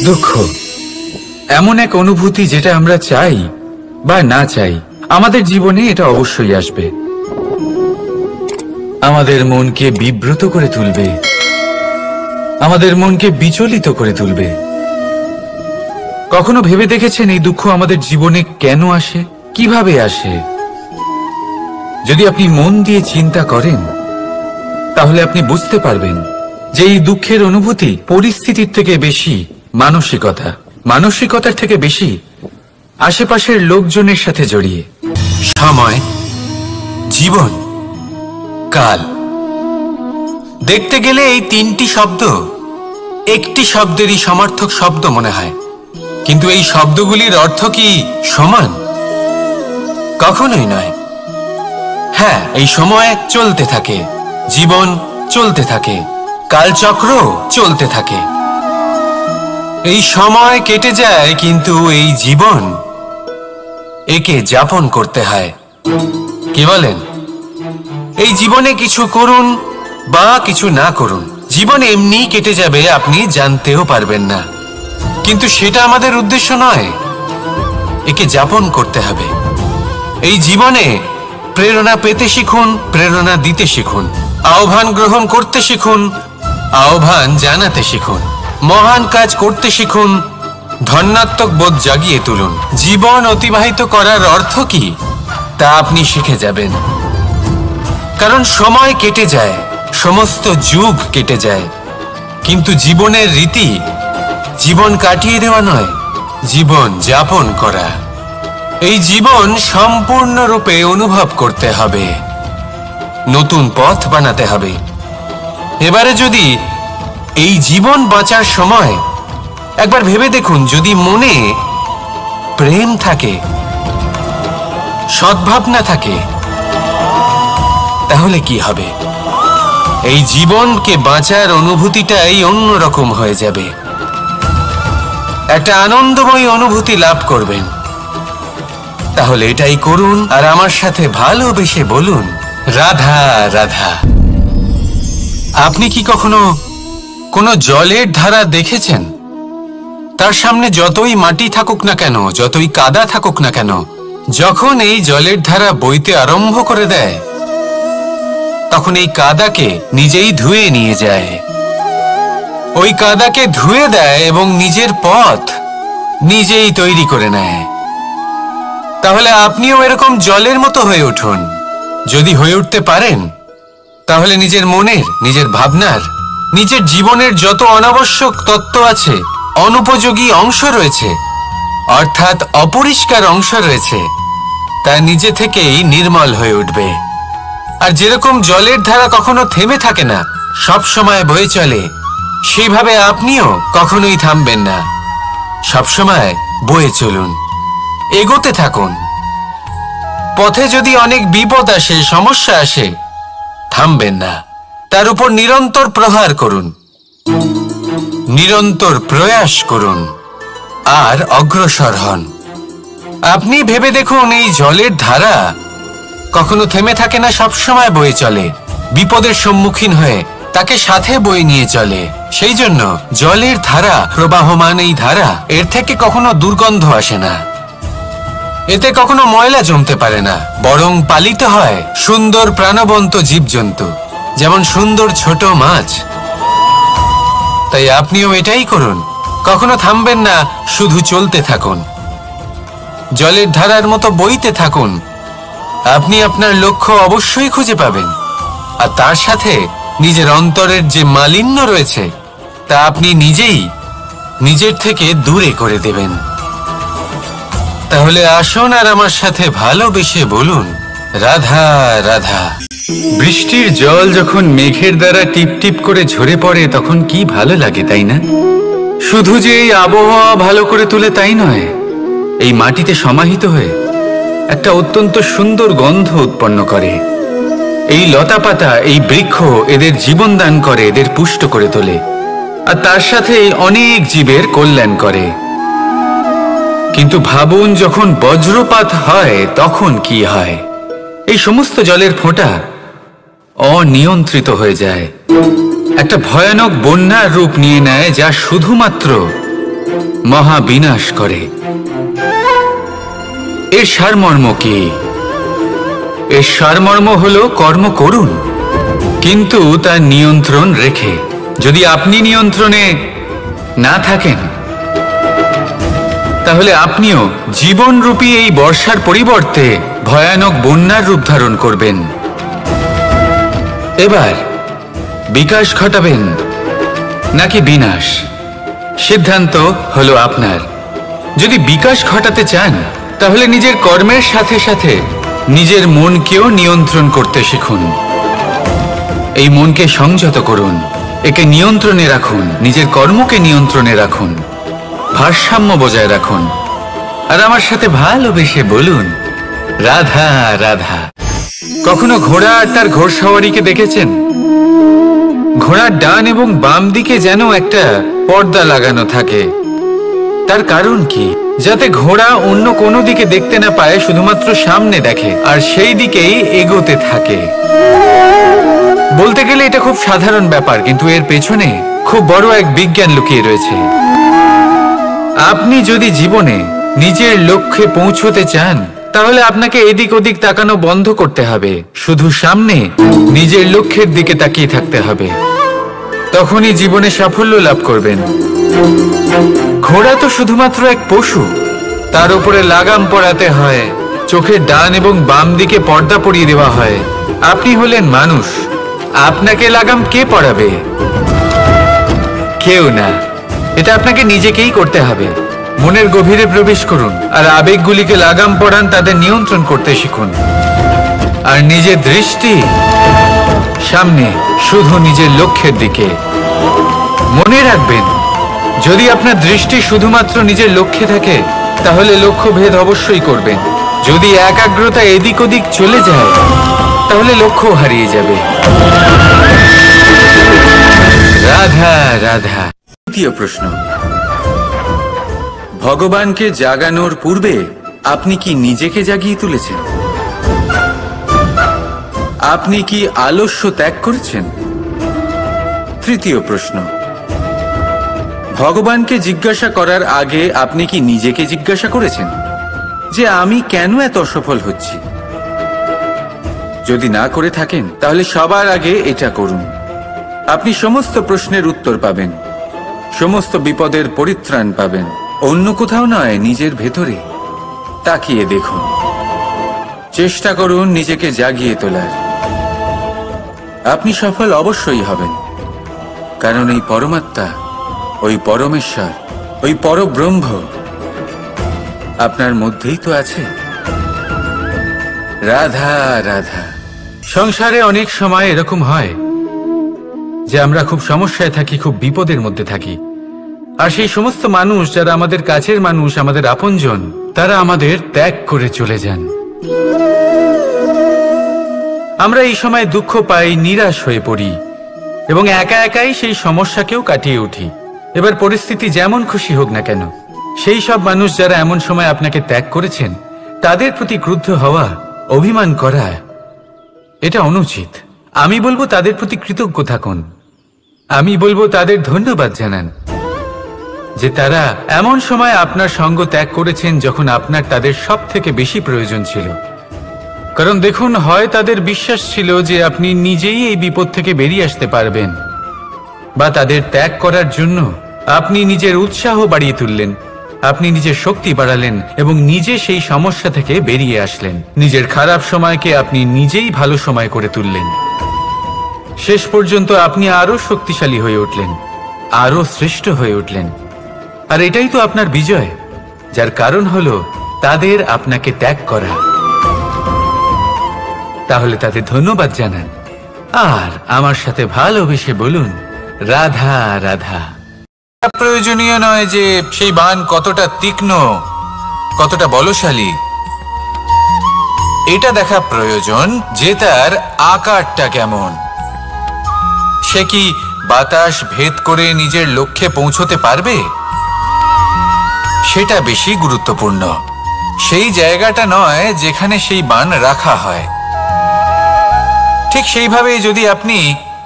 দুঃখ এমন এক অনুভূতি যেটা আমরা চাই বা না চাই, আমাদের জীবনে এটা অবশ্যই আসবে। আমাদের মনকে বিব্রত করে তুলবে, আমাদের মনকে বিচলিত করে তুলবে। কখনো ভেবে দেখেছেন এই দুঃখ আমাদের জীবনে কেন আসে, কিভাবে আসে? যদি আপনি মন দিয়ে চিন্তা করেন তাহলে আপনি বুঝতে পারবেন যে এই দুঃখের অনুভূতি পরিস্থিতির থেকে বেশি মানসিকতার থেকে বেশি আশেপাশের লোকজনের সাথে জড়িয়ে। সময়, জীবন, কাল, দেখতে গেলে এই তিনটি শব্দ একটি শব্দেরই সমার্থক শব্দ মনে হয়, কিন্তু এই শব্দগুলির অর্থ কি সমান? কখনোই নয়। হ্যাঁ, এই সময় চলতে থাকে, জীবন চলতে থাকে, কালচক্র চলতে থাকে। এই সময় কেটে যায়, কিন্তু এই জীবন একে যাপন করতে হয়। কি বলেন? এই জীবনে কিছু করুন বা কিছু না করুন, জীবন এমনি কেটে যাবে, আপনি জানতেও পারবেন না। কিন্তু সেটা আমাদের উদ্দেশ্য নয়, একে যাপন করতে হবে। এই জীবনে প্রেরণা পেতে শিখুন, প্রেরণা দিতে শিখুন, আহ্বান গ্রহণ করতে শিখুন, আহ্বান জানাতে শিখুন, মহান কাজ করতে শিখুন, ধন্যাত্মক বোধ জাগিয়ে তুলুন। জীবন অতিবাহিত করার অর্থ কি তা আপনি শিখে যাবেন। কারণ সময় কেটে যায়, সমস্ত যুগ কেটে যায়, কিন্তু জীবনের রীতি জীবন কাটিয়ে দেওয়া নয়, জীবন যাপন করা। এই জীবন সম্পূর্ণরূপে অনুভব করতে হবে, নতুন পথ বানাতে হবে। এবারে যদি এই জীবন বাঁচার সময় একবার ভেবে দেখুন, যদি মনে প্রেম থাকে, সদ্ভাবনা থাকে, তাহলে কি হবে? এই জীবনকে বাঁচার অনুভূতিটাই অন্যরকম হয়ে যাবে, একটা আনন্দময় অনুভূতি লাভ করবেন। তাহলে এটাই করুন আর আমার সাথে ভালোবেসে বলুন, রাধা রাধা। আপনি কি কখনো কোনো জলের ধারা দেখেছেন? তার সামনে যতই মাটি থাকুক না কেন, যতই কাদা থাকুক না কেন, যখন এই জলের ধারা বইতে আরম্ভ করে দেয়, তখন এই কাদাকে নিজেই ধুয়ে নিয়ে যায়। ওই কাদাকে ধুয়ে দেয় এবং নিজের পথ নিজেই তৈরি করে নেয়। তাহলে আপনিও এরকম জলের মতো হয়ে উঠুন। যদি হয়ে উঠতে পারেন, তাহলে নিজের মনের, নিজের ভাবনার, নিজের জীবনের যত অনাবশ্যক তত্ত্ব আছে, অনুপযোগী অংশ রয়েছে, অর্থাৎ অপরিষ্কার অংশ রয়েছে, তা নিজে থেকেই নির্মল হয়ে উঠবে। আর যেরকম জলের ধারা কখনো থেমে থাকে না, সব সময় বয়ে চলে, সেইভাবে আপনিও কখনোই থামবেন না, সবসময় বয়ে চলুন, এগোতে থাকুন। পথে যদি অনেক বিপদ আসে, সমস্যা আসে, থামবেন না, তার উপর নিরন্তর প্রহার করুন, নিরন্তর প্রয়াস করুন আর অগ্রসর হন। আপনি ভেবে দেখুন, এই জলের ধারা কখনো থেমে থাকে না, সবসময় বয়ে চলে, বিপদের সম্মুখীন হয়ে তাকে সাথে বয়ে নিয়ে চলে। সেই জন্য জলের ধারা, প্রবাহমান এই ধারা, এর থেকে কখনো দুর্গন্ধ আসে না, এতে কখনো ময়লা জমতে পারে না, বরং পালিত হয় সুন্দর প্রাণবন্ত জীবজন্তু, যেমন সুন্দর ছোট মাছ। তাই আপনিও এটাই করুন, কখনো থামবেন না, শুধু চলতে থাকুন, জলের ধারার মতো বইতে থাকুন। আপনি আপনার লক্ষ্য অবশ্যই খুঁজে পাবেন, আর তার সাথে নিজের অন্তরের যে মালিন্য রয়েছে তা আপনি নিজেই নিজের থেকে দূরে করে দেবেন। তাহলে আসুন আর আমার সাথে ভালোবেসে বলুন, রাধা রাধা। বৃষ্টির জল যখন মেঘের দ্বারা টিপ টিপ করে ঝরে পড়ে, তখন কি ভালো লাগে, তাই না? শুধু যে এই আবহাওয়া ভালো করে তুলে তাই নয়, এই মাটিতে সমাহিত হয়ে একটা অত্যন্ত সুন্দর গন্ধ উৎপন্ন করে। এই লতা পাতা, এই বৃক্ষ এদের জীবন দান করে, এদের পুষ্ট করে তোলে, আর তার সাথে অনেক জীবের কল্যাণ করে। কিন্তু ভাবুন, যখন বজ্রপাত হয় তখন কি হয়? এই সমস্ত জলের ফোঁটা অনিয়ন্ত্রিত হয়ে যায়, একটা ভয়ানক বন্যার রূপ নিয়ে নেয়, যা শুধুমাত্র মহাবিনাশ করে। এর সারমর্ম কি? এর সারমর্ম হলো কর্ম করুন, কিন্তু তার নিয়ন্ত্রণ রেখে। যদি আপনি নিয়ন্ত্রণে না থাকেন, তাহলে আপনিও জীবনরূপী এই বর্ষার পরিবর্তে ভয়ানক বন্যার রূপ ধারণ করবেন। এবার বিকাশ ঘটাবেন নাকি বিনাশ, সিদ্ধান্ত হলো আপনার। যদি বিকাশ ঘটাতে চান, তাহলে নিজের কর্মের সাথে সাথে নিজের মনকেও নিয়ন্ত্রণ করতে শিখুন। এই মনকে সংযত করুন, একে নিয়ন্ত্রণে রাখুন, নিজের কর্মকে নিয়ন্ত্রণে রাখুন, ভারসাম্য বজায় রাখুন। আর আমার সাথে ভালোবেসে বলুন, রাধা রাধা। কখনো ঘোড়া আর তার ঘোড়সওয়ারিকে দেখেছেন? ঘোড়ার ডান এবং বাম দিকে যেন একটা পর্দা লাগানো থাকে। তার কারণ কি? যাতে ঘোড়া অন্য কোনো দিকে দেখতে না পায়, শুধুমাত্র সামনে দেখে আর সেই দিকেই এগোতে থাকে। বলতে গেলে এটা খুব সাধারণ ব্যাপার, কিন্তু এর পেছনে খুব বড় এক বিজ্ঞান লুকিয়ে রয়েছে। আপনি যদি জীবনে নিজের লক্ষ্যে পৌঁছতে চান, তাহলে আপনাকে এদিক ওদিক তাকানো বন্ধ করতে হবে, শুধু সামনে নিজের লক্ষ্যের দিকে তাকিয়ে থাকতে হবে। তখনই জীবনে সাফল্য লাভ করবেন। ঘোড়া তো শুধুমাত্র এক পশু, তার উপরে লাগাম পরাতে হয়, চোখের ডান এবং বাম দিকে পর্দা পরিয়ে দেওয়া হয়। আপনি হলেন মানুষ, আপনাকে লাগাম কে পরাবে? কেউ না। এটা আপনাকে নিজেকেই করতে হবে। মনের গভীরে প্রবেশ করুন আর আবেগগুলিকে লাগাম পরান, তাদের নিয়ন্ত্রণ করতে শিখুন। আর নিজের দৃষ্টি সামনে, শুধু নিজের লক্ষ্যের দিকে। মনে রাখবেন, যদি আপনার দৃষ্টি শুধুমাত্র নিজের লক্ষ্যে থাকে, তাহলে লক্ষ্য ভেদ অবশ্যই করবেন। যদি একাগ্রতা এদিক ওদিক চলে যায়, তাহলে লক্ষ্য হারিয়ে যাবে। রাধা রাধা। তৃতীয় প্রশ্ন, ভগবানকে জাগানোর পূর্বে আপনি কি নিজেকে জাগিয়ে তুলেছেন? আপনি কি আলস্য ত্যাগ করেছেন? তৃতীয় প্রশ্ন, ভগবানকে জিজ্ঞাসা করার আগে আপনি কি নিজেকে জিজ্ঞাসা করেছেন যে আমি কেন এত অসফল হচ্ছি? যদি না করে থাকেন, তাহলে সবার আগে এটা করুন। আপনি সমস্ত প্রশ্নের উত্তর পাবেন, সমস্ত বিপদের পরিত্রাণ পাবেন। অন্য কোথাও নয়, নিজের ভেতরে তাকিয়ে দেখুন। চেষ্টা করুন নিজেকে জাগিয়ে তোলার। আপনি সফল অবশ্যই হবেন, কারণ এই পরমাত্মা, ওই পরমেশ্বর, ওই পরব্রহ্ম আপনার মধ্যেই তো আছে। রাধা রাধা। সংসারে অনেক সময় এরকম হয় যে আমরা খুব সমস্যায় থাকি, খুব বিপদের মধ্যে থাকি। আর সেই সমস্ত মানুষ যারা আমাদের কাছের মানুষ, আমাদের আপনজন, তারা আমাদের ত্যাগ করে চলে যান। আমরা এই সময় দুঃখ পাই, নিরাশ হয়ে পড়ি এবং একা একাই সেই সমস্যাকেও কাটিয়ে উঠি। এবার পরিস্থিতি যেমন খুশি হোক না কেন, সেই সব মানুষ যারা এমন সময় আপনাকে ত্যাগ করেছেন, তাদের প্রতি ক্রুদ্ধ হওয়া, অভিমান করা, এটা অনুচিত। আমি বলবো তাদের প্রতি কৃতজ্ঞ থাকুন। আমি বলবো তাদের ধন্যবাদ জানান যে তারা এমন সময় আপনার সঙ্গ ত্যাগ করেছেন যখন আপনার তাদের সব থেকে বেশি প্রয়োজন ছিল। কারণ দেখুন, হয় তাদের বিশ্বাস ছিল যে আপনি নিজেই এই বিপদ থেকে বেরিয়ে আসতে পারবেন, বা তাদের ত্যাগ করার জন্য আপনি নিজের উৎসাহ বাড়িয়ে তুললেন, আপনি নিজের শক্তি বাড়ালেন এবং নিজে সেই সমস্যা থেকে বেরিয়ে আসলেন। নিজের খারাপ সময়কে আপনি নিজেই ভালো সময় করে তুললেন। শেষ পর্যন্ত আপনি আরো শক্তিশালী হয়ে উঠলেন, আরো শ্রেষ্ঠ হয়ে উঠলেন। আর এটাই তো আপনার বিজয়, যার কারণ হলো তাদের আপনাকে ত্যাগ করা। তাহলে তাদের ধন্যবাদ জানান আর আমার সাথে ভালোবেসে বলুন, রাধা রাধা। প্রয়োজনীয় নয় যে সেই বাণ কতটা তীক্ষ্ণ, কতটা বলশালী। এটা দেখা প্রয়োজন যে তার আকারটা কেমন। সে কি বাতাস ভেদ করে নিজের লক্ষ্যে পৌঁছতে পারবে? সেটা বেশি গুরুত্বপূর্ণ, সেই জায়গাটা নয় যেখানে সেই বাণ রাখা হয়। ঠিক সেইভাবে যদি আপনি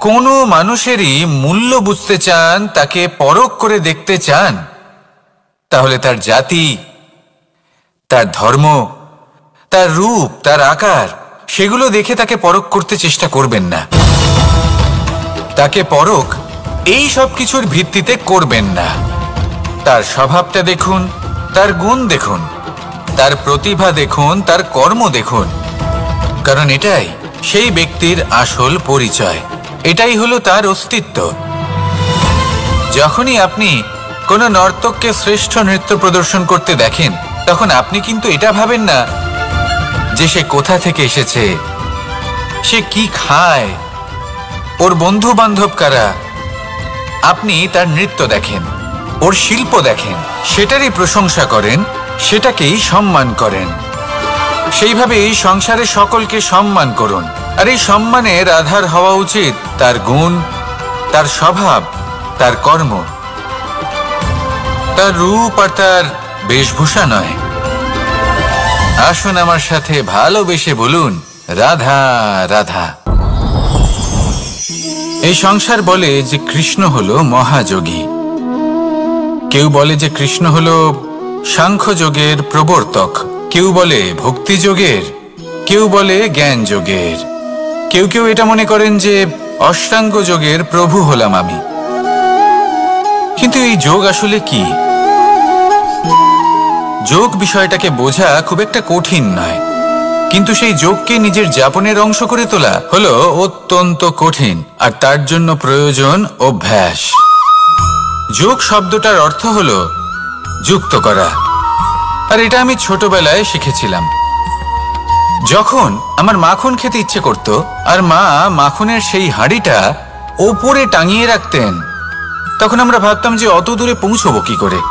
কোনো মানুষেরই মূল্য বুঝতে চান, তাকে পরখ করে দেখতে চান, তাহলে তার জাতি, তার ধর্ম, তার রূপ, তার আকার, সেগুলো দেখে তাকে পরখ করতে চেষ্টা করবেন না। তাকে পরখ এই সব কিছুর ভিত্তিতে করবেন না। তার স্বভাবটা দেখুন, তার গুণ দেখুন, তার প্রতিভা দেখুন, তার কর্ম দেখুন, কারণ এটাই সেই ব্যক্তির আসল পরিচয়, এটাই হলো তার অস্তিত্ব। যখনই আপনি কোনো নর্তককে শ্রেষ্ঠ নৃত্য প্রদর্শন করতে দেখেন, তখন আপনি কিন্তু এটা ভাবেন না যে সে কোথা থেকে এসেছে, সে কি খায়, ওর বন্ধু বান্ধব কারা। আপনি তার নৃত্য দেখেন, ওর শিল্প দেখেন, সেটারই প্রশংসা করেন, সেটাকেই সম্মান করেন। সেইভাবেই সংসারে সকলকে সম্মান করুন। আর এই সম্মানের আধার হওয়া উচিত তার গুণ, তার স্বভাব, তার কর্ম, তার রূপ আর তার বেশভূষা নয়। আসুন আমার সাথে ভালোবেসে বলুন, রাধা রাধা। এই সংসার বলে যে কৃষ্ণ হলো মহাযোগী, কেউ বলে যে কৃষ্ণ হলো সাংখ্যযোগের প্রবর্তক, কেউ বলে ভক্তিযোগের, কেউ বলে জ্ঞান যোগের, কেউ কেউ এটা মনে করেন যে অষ্টাঙ্গ যোগের প্রভু হলাম আমি। কিন্তু এই যোগ আসলে কি? যোগ বিষয়টাকে বোঝা খুব একটা কঠিন নয়, কিন্তু সেই যোগকে নিজের যাপনের অংশ করে তোলা হলো অত্যন্ত কঠিন, আর তার জন্য প্রয়োজন অভ্যাস। যোগ শব্দটার অর্থ হলো যুক্ত করা, আর এটা আমি ছোটবেলায় শিখেছিলাম। যখন আমার মাখন খেতে ইচ্ছে করত আর মা মাখনের সেই হাঁড়িটা ওপরে টাঙিয়ে রাখতেন, তখন আমরা ভাবতাম যে অত দূরে পৌঁছবো কি করে।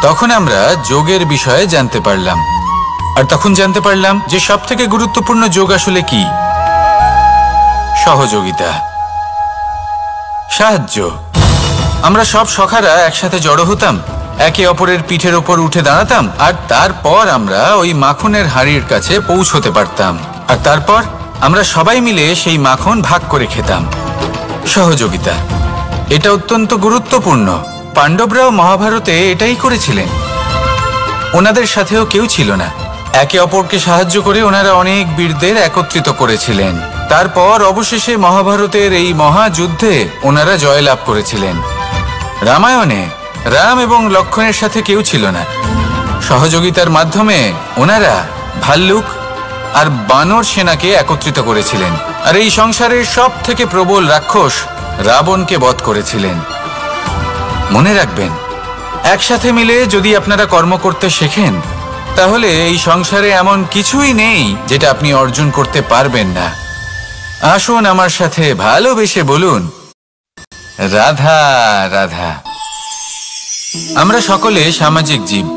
তখন আমরা যোগের বিষয়ে জানতে পারলাম, আর তখন জানতে পারলাম যে সবথেকে গুরুত্বপূর্ণ যোগ আসলে কি? সহযোগিতা, সাহায্য। আমরা সব সখারা একসাথে জড়ো হতাম, একে অপরের পিঠের ওপর উঠে দাঁড়াতাম, আর তারপর আমরা ওই মাখনের হাঁড়ির কাছে পৌঁছতে পারতাম, আর তারপর আমরা সবাই মিলে সেই মাখন ভাগ করে খেতাম। সহযোগিতা, এটা অত্যন্ত গুরুত্বপূর্ণ। পাণ্ডবরাও মহাভারতে এটাই করেছিলেন। ওনাদের সাথেও কেউ ছিল না, একে অপরকে সাহায্য করে ওনারা অনেক বীরদের একত্রিত করেছিলেন। তারপর অবশেষে মহাভারতের এই মহাযুদ্ধে ওনারা জয়লাভ করেছিলেন। রামায়ণে রাম এবং লক্ষ্মণের সাথে কেউ ছিল না। সহযোগিতার মাধ্যমে ওনারা ভাল্লুক আর বানর সেনাকে একত্রিত করেছিলেন, আর এই সংসারের সব থেকে প্রবল রাক্ষস রাবণকে বধ করেছিলেন। মনে রাখবেন, একসাথে মিলে যদি আপনারা কর্ম করতে শেখেন, তাহলে এই সংসারে এমন কিছুই নেই যেটা আপনি অর্জন করতে পারবেন না। আসুন আমার সাথে ভালোবেসে বলুন, রাধা রাধা। আমরা সকলে সামাজিক জীব।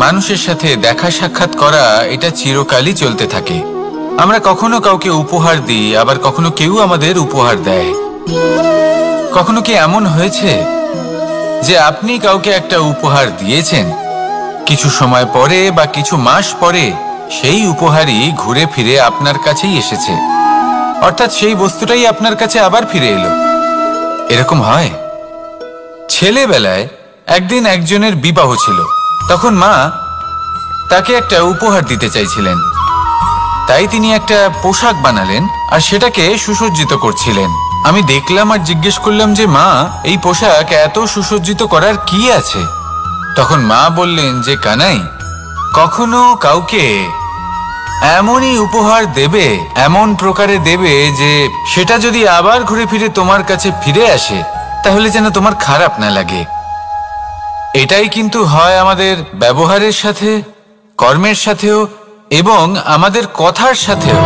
মানুষের সাথে দেখা সাক্ষাৎ করা এটা চিরকালই চলতে থাকে। আমরা কখনো কাউকে উপহার দিই, আবার কখনো কেউ আমাদের উপহার দেয়। কখনো কি এমন হয়েছে যে আপনি কাউকে একটা উপহার দিয়েছেন, কিছু সময় পরে বা কিছু মাস পরে সেই উপহারই ঘুরে ফিরে আপনার কাছেই এসেছে, অর্থাৎ সেই বস্তুটাই আপনার কাছে আবার ফিরে এলো? এরকম হয়। ছেলেবেলায় একদিন একজনের বিবাহ ছিল, তখন মা তাকে একটা উপহার দিতে চাইছিলেন, তাই তিনি একটা পোশাক বানালেন আর সেটাকে সুসজ্জিত করছিলেন। আমি দেখলাম আর জিজ্ঞেস করলাম যে মা, এই পোশাক এত সুসজ্জিত করার কি আছে? তখন মা বললেন যে কানাই, কখনো কাউকে এমনই উপহার দেবে, এমন প্রকারে দেবে যে সেটা যদি আবার ঘুরে ফিরে তোমার কাছে ফিরে আসে, তাহলে যেন তোমার খারাপ না লাগে। এটাই কিন্তু হয় আমাদের ব্যবহারের সাথে, কর্মের সাথেও এবং আমাদের কথার সাথেও।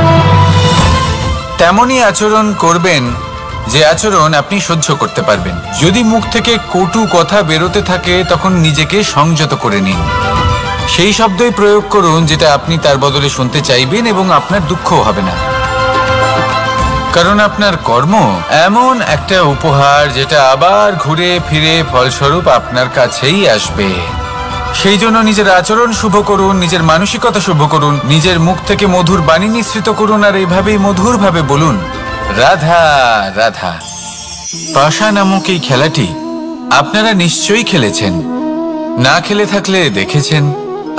তেমনই আচরণ করবেন যে আচরণ আপনি সহ্য করতে পারবেন। যদি মুখ থেকে কটু কথা বেরোতে থাকে, তখন নিজেকে সংযত করে নিন। সেই শব্দই প্রয়োগ করুন যেটা আপনি তার বদলে শুনতে চাইবেন, এবং আপনার দুঃখও হবে না, কারণ আপনার কর্ম এমন একটা উপহার যেটা আবার ঘুরে ফিরে ফলস্বরূপ আপনার কাছেই আসবে। সেই জন্য নিজের আচরণ শুভ করুন, নিজের মানসিকতা শুভ করুন, নিজের মুখ থেকে মধুর বাণী নিঃসৃত করুন, আর এইভাবেই মধুরভাবে বলুন, রাধা রাধা। পাশা নামক এই খেলাটি আপনারা নিশ্চয়ই খেলেছেন। না খেলে থাকলে দেখেছেন,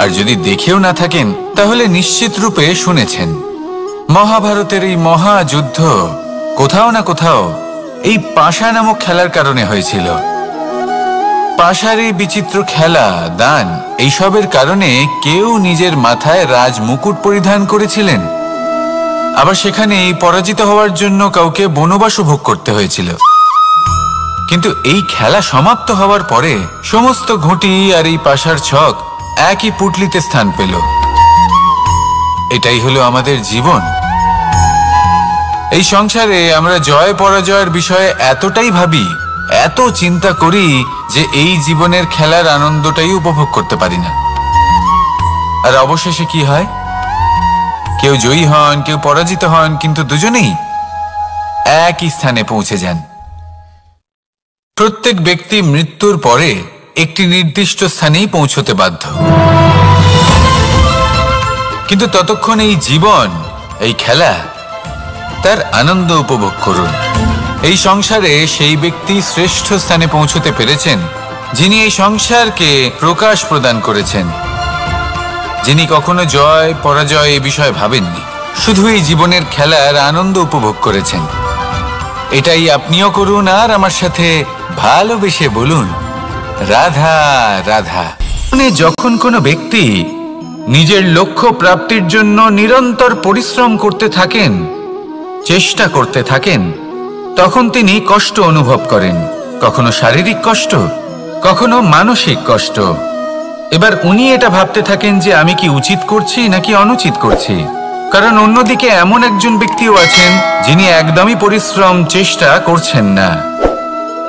আর যদি দেখেও না থাকেন তাহলে নিশ্চিত রূপে শুনেছেন। মহাভারতের এই মহাযুদ্ধ কোথাও না কোথাও এই পাশা নামক খেলার কারণে হয়েছিল। পাশার এই বিচিত্র খেলা, দান, এইসবের কারণে কেউ নিজের মাথায় রাজ মুকুট পরিধান করেছিলেন, আবার সেখানে পরাজিত হওয়ার জন্য কাউকে বনবাসও ভোগ করতে হয়েছিল। কিন্তু এই খেলা সমাপ্ত হওয়ার পরে সমস্ত ঘুঁটি আর এই পাশার ছক একই পুটলিতে স্থান পেল। এটাই হলো আমাদের জীবন। এই সংসারে আমরা জয় পরাজয়ের বিষয়ে এতটাই ভাবি, এত চিন্তা করি যে এই জীবনের খেলার আনন্দটাই উপভোগ করতে পারি না। আর অবশেষে কি হয়? কেউ জয়ী হন, কেউ পরাজিত হন, কিন্তু দুজনেই একই স্থানে পৌঁছে যান। প্রত্যেক ব্যক্তি মৃত্যুর পরে একটি নির্দিষ্ট স্থানেই পৌঁছতে বাধ্য, কিন্তু ততক্ষণ এই জীবন, এই খেলা, তার আনন্দ উপভোগ করুন। এই সংসারে সেই ব্যক্তি শ্রেষ্ঠ স্থানে পৌঁছতে পেরেছেন যিনি এই সংসারকে প্রকাশ প্রদান করেছেন, যিনি কখনো জয় পরাজয় এই বিষয়ে ভাবেননি, শুধু এই জীবনের খেলার আনন্দ উপভোগ করেছেন। এটাই আপনিও করুন আর আমার সাথে ভালোবেসে বলুন, রাধা রাধা। যখন কোনো ব্যক্তি নিজের লক্ষ্য প্রাপ্তির জন্য নিরন্তর পরিশ্রম করতে থাকেন, চেষ্টা করতে থাকেন, তখন তিনি কষ্ট অনুভব করেন, কখনো শারীরিক কষ্ট, কখনো মানসিক কষ্ট। এবার উনি এটা ভাবতে থাকেন যে আমি কি উচিত করছি নাকি অনুচিত করছি। কারণ অন্যদিকে এমন একজন ব্যক্তিও আছেন যিনি একদমই পরিশ্রম চেষ্টা করছেন না।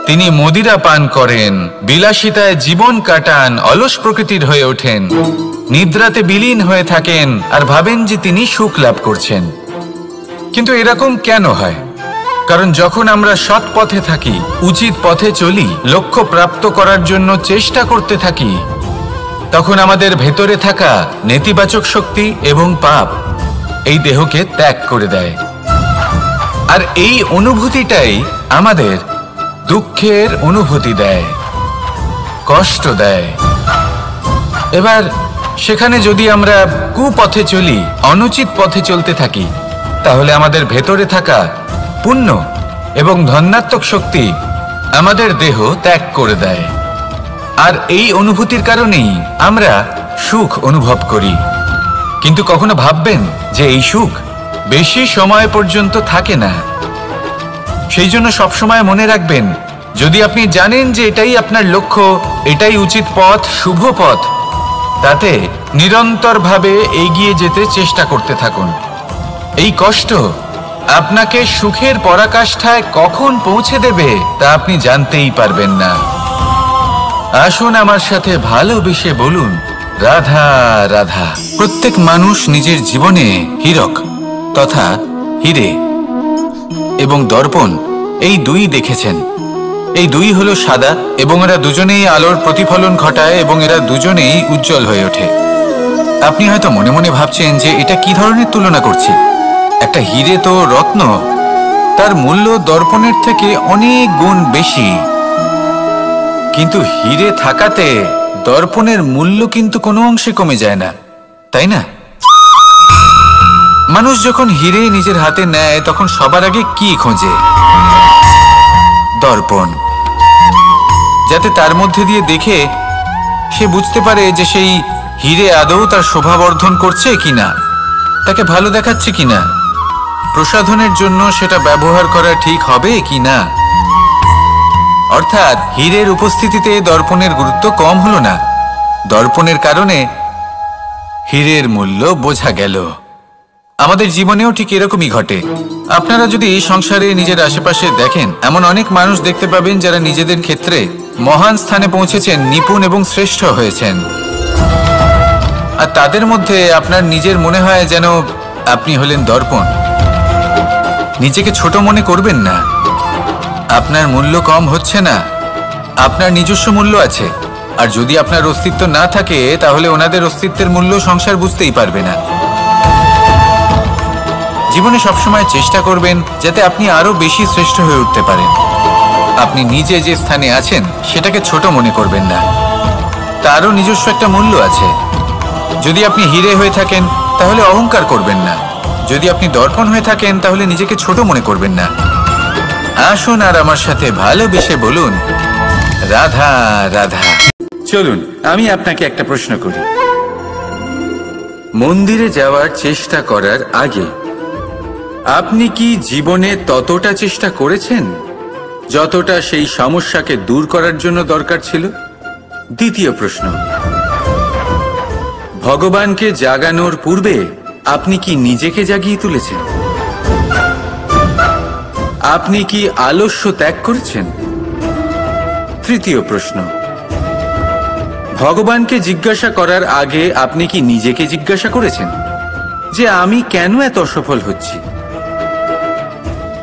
তিনি মদিরা পান করেন, বিলাসিতায় জীবন কাটান, অলস প্রকৃতির হয়ে ওঠেন, নিদ্রাতে বিলীন হয়ে থাকেন আর ভাবেন যে তিনি সুখ লাভ করছেন। কিন্তু এরকম কেন হয়? কারণ যখন আমরা সৎ পথে থাকি, উচিত পথে চলি, লক্ষ্য প্রাপ্ত করার জন্য চেষ্টা করতে থাকি, তখন আমাদের ভেতরে থাকা নেতিবাচক শক্তি এবং পাপ এই দেহকে ত্যাগ করে দেয়। আর এই অনুভূতিটাই আমাদের দুঃখের অনুভূতি দেয়, কষ্ট দেয়। এবার সেখানে যদি আমরা কুপথে চলি, অনুচিত পথে চলতে থাকি, তাহলে আমাদের ভেতরে থাকা পুণ্য এবং ধনাত্মক শক্তি আমাদের দেহ ত্যাগ করে দেয়। আর এই অনুভূতির কারণেই আমরা সুখ অনুভব করি। কিন্তু কখনো ভাববেন যে এই সুখ বেশি সময় পর্যন্ত থাকে না। সেই জন্য সবসময় মনে রাখবেন, যদি আপনি জানেন যে এটাই আপনার লক্ষ্য, এটাই উচিত পথ, শুভ পথ, তাতে নিরন্তরভাবে এগিয়ে যেতে চেষ্টা করতে থাকুন। এই কষ্ট আপনাকে সুখের পরাকাষ্ঠায় কখন পৌঁছে দেবে তা আপনি জানতেই পারবেন না। আসুন আমার সাথে ভালোবেসে বলুন, রাধা রাধা। প্রত্যেক মানুষ নিজের জীবনে হীরক তথা হিরে এবং দর্পণ এই দুই দেখেছেন। এই দুই হলো সাদা এবং এরা দুজনেই আলোর প্রতিফলন ঘটায় এবং এরা দুজনেই উজ্জ্বল হয়ে ওঠে। আপনি হয়তো মনে মনে ভাবছেন যে এটা কি ধরনের তুলনা করছি। একটা হিরে তো রত্ন, তার মূল্য দর্পণের থেকে অনেক গুণ বেশি। কিন্তু হিরে থাকাতে দর্পণের মূল্য কিন্তু কোনো অংশে কমে যায় না, তাই না? মানুষ যখন হিরে নিজের হাতে নেয় তখন সবার আগে কি খোঁজে? দর্পণ, যাতে তার মধ্যে দিয়ে দেখে সে বুঝতে পারে যে সেই হিরে আদৌ তার শোভাবর্ধন করছে কিনা, তাকে ভালো দেখাচ্ছে কিনা, প্রসাধনের জন্য সেটা ব্যবহার করা ঠিক হবে কিনা। অর্থাৎ হীরের উপস্থিতিতে দর্পণের গুরুত্ব কম হলো না, দর্পণের কারণে হীরের মূল্য বোঝা গেল। আমাদের জীবনেও ঠিক এরকমই ঘটে। আপনারা যদি সংসারে নিজের আশেপাশে দেখেন, এমন অনেক মানুষ দেখতে পাবেন যারা নিজেদের ক্ষেত্রে মহান স্থানে পৌঁছেছেন, নিপুণ এবং শ্রেষ্ঠ হয়েছেন। আর তাদের মধ্যে আপনার নিজের মনে হয় যেন আপনি হলেন দর্পণ। নিজেকে ছোট মনে করবেন না। আপনার মূল্য কম হচ্ছে না, আপনার নিজস্ব মূল্য আছে। আর যদি আপনার অস্তিত্ব না থাকে তাহলে ওনাদের অস্তিত্বের মূল্য সংসার বুঝতেই পারবে না। জীবনে সবসময় চেষ্টা করবেন যাতে আপনি আরো বেশি শ্রেষ্ঠ হয়ে উঠতে পারেন। আপনি নিজে যে স্থানে আছেন সেটাকে ছোট মনে করবেন না। তারও নিজস্ব একটা মূল্য আছে। যদি আপনি হিরে হয়ে থাকেন তাহলে অহংকার করবেন না, যদি আপনি দর্পণ হয়ে থাকেন তাহলে নিজেকে ছোট মনে করবেন না। আসুন আর আমার সাথে ভালোবেসে বলুন, রাধা রাধা। চলুন আমি আপনাকে একটা প্রশ্ন করি। মন্দিরে যাওয়ার চেষ্টা করার আগে আপনি কি জীবনে ততটা চেষ্টা করেছেন যতটা সেই সমস্যাকে দূর করার জন্য দরকার ছিল? দ্বিতীয় প্রশ্ন, ভগবানকে জাগানোর পূর্বে আপনি কি নিজেকে জাগিয়ে তুলেছেন? আপনি কি আলস্য ত্যাগ করেছেন? তৃতীয় প্রশ্ন, ভগবানকে জিজ্ঞাসা করার আগে আপনি কি নিজেকে জিজ্ঞাসা করেছেন যে আমি কেন এত অসফল হচ্ছি?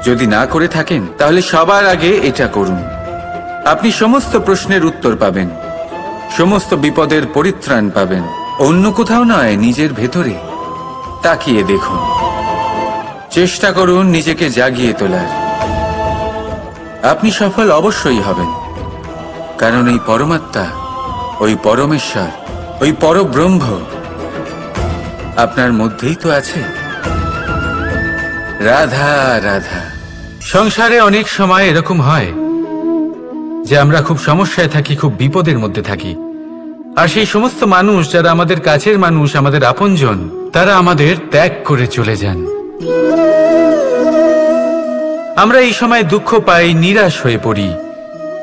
যদি না করে থাকেন তাহলে সবার আগে এটা করুন। আপনি সমস্ত প্রশ্নের উত্তর পাবেন, সমস্ত বিপদের পরিত্রাণ পাবেন। অন্য কোথাও নয়, নিজের ভেতরে তাকিয়ে দেখুন। চেষ্টা করুন নিজেকে জাগিয়ে তোলার। আপনি সফল অবশ্যই হবেন, কারণ এই পরমাত্মা, ওই পরমেশ্বর, ওই পরব্রহ্ম আপনার মধ্যেই তো আছে। রাধা রাধা। সংসারে অনেক সময় এরকম হয় যে আমরা খুব সমস্যায় থাকি, খুব বিপদের মধ্যে থাকি, আর সেই সমস্ত মানুষ যারা আমাদের কাছের মানুষ, আমাদের আপনজন, তারা আমাদের ত্যাগ করে চলে যান। আমরা এই সময় দুঃখ পাই, নিরাশ হয়ে পড়ি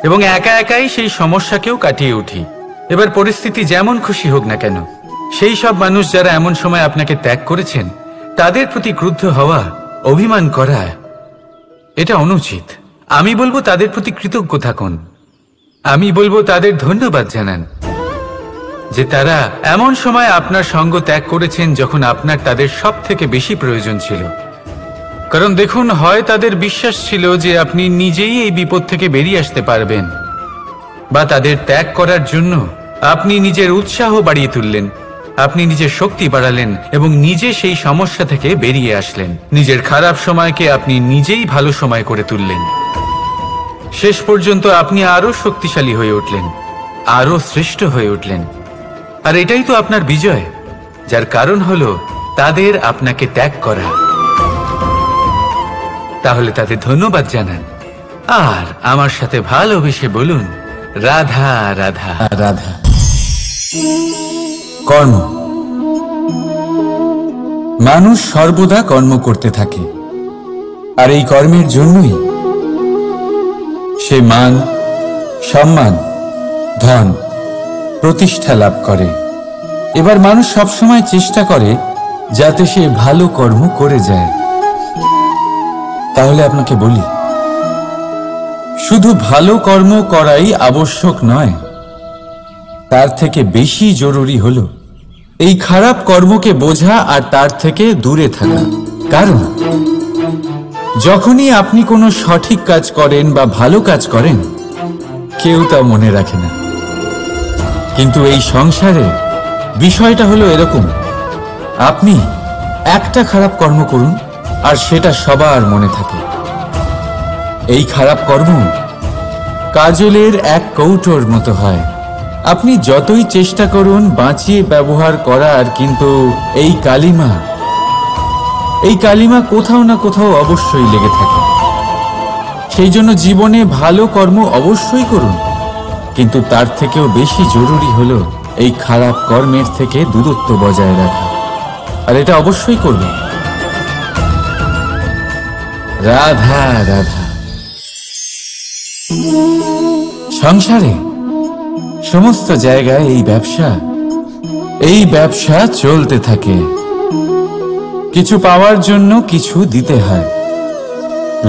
এবং একা একাই সেই সমস্যাকেও কাটিয়ে উঠি। এবার পরিস্থিতি যেমন খুশি হোক না কেন, সেই সব মানুষ যারা এমন সময় আপনাকে ত্যাগ করেছেন তাদের প্রতি ক্রুদ্ধ হওয়া, অভিমান করা, এটা অনুচিত। আমি বলবো তাদের প্রতি কৃতজ্ঞ থাকুন। আমি বলবো তাদের ধন্যবাদ জানান যে তারা এমন সময় আপনার সঙ্গ ত্যাগ করেছেন যখন আপনার তাদের সব থেকে বেশি প্রয়োজন ছিল। কারণ দেখুন, হয় তাদের বিশ্বাস ছিল যে আপনি নিজেই এই বিপদ থেকে বেরিয়ে আসতে পারবেন, বা তাদের ত্যাগ করার জন্য আপনি নিজের উৎসাহ বাড়িয়ে তুললেন, আপনি নিজের শক্তি বাড়ালেন এবং নিজে সেই সমস্যা থেকে বেরিয়ে আসলেন। নিজের খারাপ সময়কে আপনি নিজেই ভালো সময় করে তুললেন। শেষ পর্যন্ত আপনি আরো শক্তিশালী হয়ে উঠলেন, আরো শ্রেষ্ঠ হয়ে উঠলেন। আর এটাই তো আপনার বিজয়, যার কারণ হলো তাদের আপনাকে ত্যাগ করা। তাহলে তাদের ধন্যবাদ জানান আর আমার সাথে ভালোবেসে বলুন, রাধা রাধা রাধা। কর্ম। মানুষ সর্বদা কর্ম করতে থাকে, আর এই কর্মের জন্যই সে মান, সম্মান, ধন, প্রতিষ্ঠা লাভ করে। এবার মানুষ সবসময় চেষ্টা করে যাতে সে ভালো কর্ম করে যায়। তাহলে আপনাকে বলি, শুধু ভালো কর্ম করাই আবশ্যক নয়, তার থেকে বেশি জরুরি হলো এই খারাপ কর্মকে বোঝা আর তার থেকে দূরে থাকা। কারণ যখনই আপনি কোনো সঠিক কাজ করেন বা ভালো কাজ করেন, কেউ তা মনে রাখে না। কিন্তু এই সংসারে বিষয়টা হলো এরকম, আপনি একটা খারাপ কর্ম করুন আর সেটা সবার মনে থাকে। এই খারাপ কর্ম কাজলের এক কৌটোর মতো হয়। আপনি যতই চেষ্টা করুন বাঁচিয়ে ব্যবহার করার, কিন্তু এই কালিমা কোথাও না কোথাও অবশ্যই লেগে থাকে। সেই জন্য জীবনে ভালো কর্ম অবশ্যই করুন, কিন্তু তার থেকেও বেশি জরুরি হলো এই খারাপ কর্মের থেকে দূরত্ব বজায় রাখা। আর এটা অবশ্যই করবেন। রাধা রাধা। সংসারে সমস্ত জায়গায় এই ব্যবসা চলতে থাকে। কিছু পাওয়ার জন্য কিছু দিতে হয়,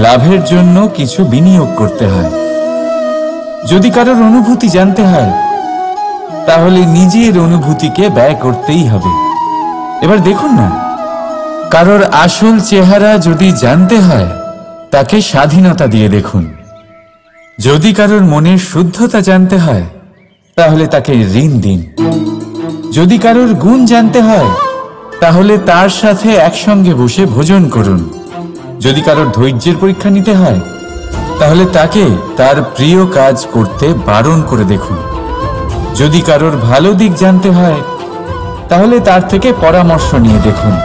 লাভের জন্য কিছু বিনিয়োগ করতে হয়। যদি কারোর অনুভূতি জানতে হয় তাহলে নিজের অনুভূতিকে ব্যয় করতেই হবে। এবার দেখুন না, কারোর আসল চেহারা যদি জানতে হয় তাকে স্বাধীনতা দিয়ে দেখুন। যদি কারোর মনের শুদ্ধতা জানতে হয় তাহলে তাকে ঋণ দিন। যদি কারোর গুণ জানতে হয় তাহলে তার সাথে একসঙ্গে বসে ভোজন করুন। যদি কারোর ধৈর্যের পরীক্ষা নিতে হয় তাহলে তাকে তার প্রিয় কাজ করতে বারণ করে দেখুন। যদি কারোর ভালো দিক জানতে হয় তাহলে তার থেকে পরামর্শ নিয়ে দেখুন।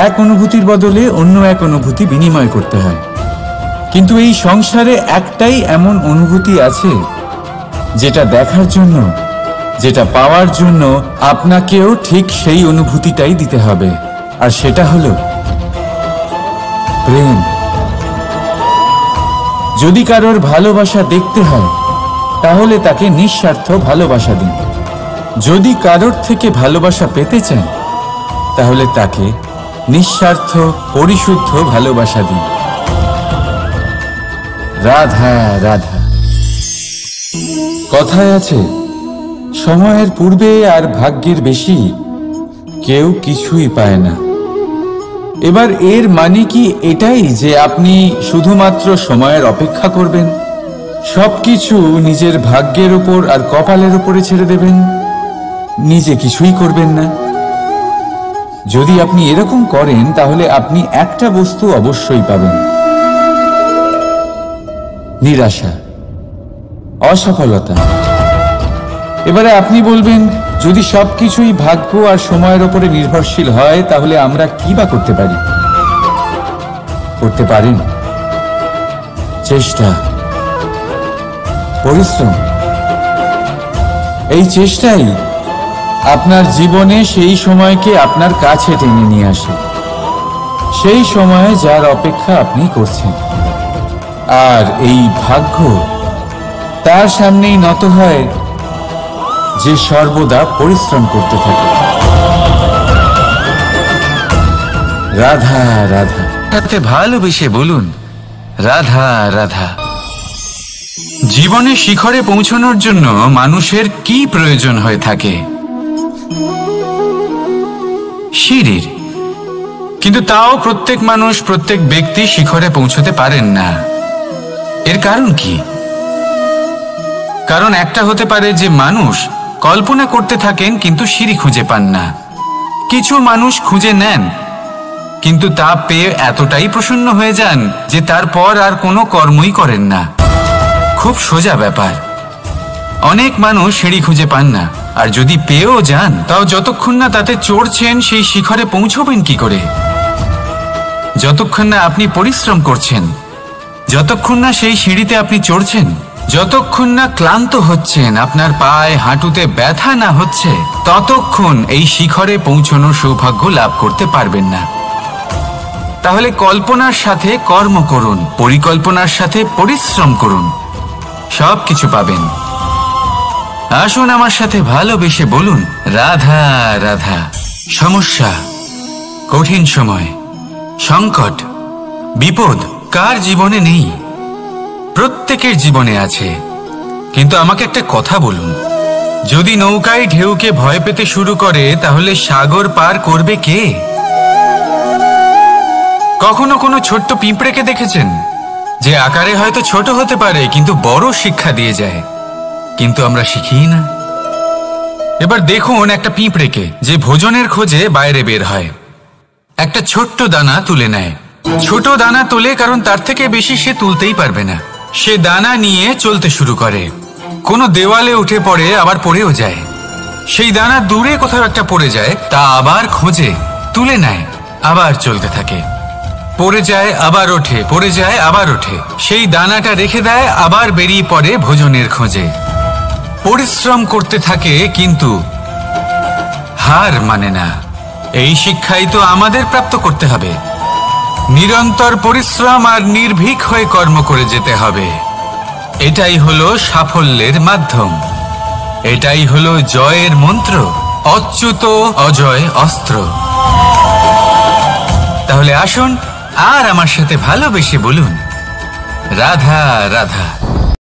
এক অনুভূতির বদলে অন্য এক অনুভূতি বিনিময় করতে হয়। কিন্তু এই সংসারে একটাই এমন অনুভূতি আছে যেটা দেখার জন্য, যেটা পাওয়ার জন্য আপনাকেও ঠিক সেই অনুভূতিটাই দিতে হবে, আর সেটা হলো প্রেম। যদি কারোর ভালোবাসা দেখতে হয় তাহলে তাকে নিঃস্বার্থ ভালোবাসা দিন। যদি কারোর থেকে ভালোবাসা পেতে চান তাহলে তাকে নিঃস্বার্থ পরিশুদ্ধ ভালোবাসা দিন। রাধা রাধা। কথায় আছে, সময়ের পূর্বে আর ভাগ্যের বেশি কেউ কিছুই পায় না। এবার এর মানে কি এটাই যে আপনি শুধুমাত্র সময়ের অপেক্ষা করবেন, সবকিছু নিজের ভাগ্যের উপর আর কপালের উপরে ছেড়ে দেবেন, নিজে কিছুই করবেন না? যদি আপনি এরকম করেন তাহলে আপনি একটা বস্তু অবশ্যই পাবেন, নিরাশা, অসফলতা। এবারে আপনি বলবেন, যদি সবকিছুই ভাগ্য আর সময়ের উপরে নির্ভরশীল হয় তাহলে আমরা কি বা করতে পারি? করতে পারেন চেষ্টা, পরিশ্রম। এই চেষ্টাই আপনার জীবনে সেই সময়কে আপনার কাছে টেনে নিয়ে আসে, সেই সময়ে যার অপেক্ষা আপনি করছেন। আর এই ভাগ্য তার সামনেই নত হয় যে সর্বদা পরিশ্রম করতে থাকে। রাধা রাধা। তাতে ভালোবেসে বলুন রাধা রাধা। জীবনে শিখরে পৌঁছানোর জন্য মানুষের কি প্রয়োজন হয়ে থাকে? সিঁড়ির। কিন্তু তাও প্রত্যেক মানুষ, প্রত্যেক ব্যক্তি শিখরে পৌঁছতে পারেন না। এর কারণ কি? কারণ একটা হতে পারে যে মানুষ কল্পনা করতে থাকেন কিন্তু সিঁড়ি খুঁজে পান না। কিছু মানুষ খুঁজে নেন কিন্তু তা পেয়ে এতটাই প্রসন্ন হয়ে যান যে তারপর আর কোনো কর্মই করেন না। খুব সোজা ব্যাপার। অনেক মানুষ সিঁড়ি খুঁজে পান না, আর যদি পেয়েও যান তাও যতক্ষণ না তাতে চড়ছেন সেই শিখরে পৌঁছবেন কি করে? যতক্ষণ না আপনি পরিশ্রম করছেন, যতক্ষণ না সেই সিঁড়িতে আপনি চড়ছেন, যতক্ষণ না ক্লান্ত হচ্ছেন, আপনার পায়ে হাঁটুতে ব্যথা না হচ্ছে, ততক্ষণ এই শিখরে পৌঁছানোর সৌভাগ্য লাভ করতে পারবেন না। তাহলে কল্পনার সাথে কর্ম করুন, পরিকল্পনার সাথে পরিশ্রম করুন, সব কিছু পাবেন। আসুন আমার সাথে ভালোবেসে বলুন রাধা রাধা। সমস্যা, কঠিন সময়, সংকট, বিপদ কার জীবনে নেই? প্রত্যেকের জীবনে আছে। কিন্তু আমাকে একটা কথা বলুন, যদি নৌকায় ঢেউকে ভয় পেতে শুরু করে তাহলে সাগর পার করবে কে? কখনো কোনো ছোট্ট পিঁপড়েকে দেখেছেন যে আকারে হয়তো ছোট হতে পারে কিন্তু বড় শিক্ষা দিয়ে যায়? কিন্তু আমরা শিখি না। এবার দেখুন একটা পিঁপড়েকে যে ভোজনের খোঁজে বাইরে বের হয়, একটা ছোট্ট দানা তুলে নেয়। ছোট দানা তোলে কারণ তার থেকে বেশি সে তুলতেই পারবে না। সে দানা নিয়ে চলতে শুরু করে, কোনো দেওয়ালে উঠে পড়ে, আবার পড়েও যায়। সেই দানা দূরে কোথাও একটা পড়ে যায়, তা আবার খোঁজে, তুলে নেয়, আবার চলতে থাকে। পড়ে যায় আবার ওঠে, পড়ে যায় আবার ওঠে। সেই দানাটা রেখে দেয়, আবার বেরিয়ে পড়ে ভোজনের খোঁজে। পরিশ্রম করতে থাকে কিন্তু হার মানে না। এই শিক্ষাই তো আমাদের প্রাপ্ত করতে হবে। নিরন্তর পরিশ্রম আর নির্ভীক হয়ে কর্ম করে যেতে হবে। এটাই হলো সাফল্যের মাধ্যম, এটাই হলো জয়ের মন্ত্র, অচ্যুত অজয় অস্ত্র। তাহলে আসুন আর আমার সাথে ভালোবেসে বলুন রাধা রাধা।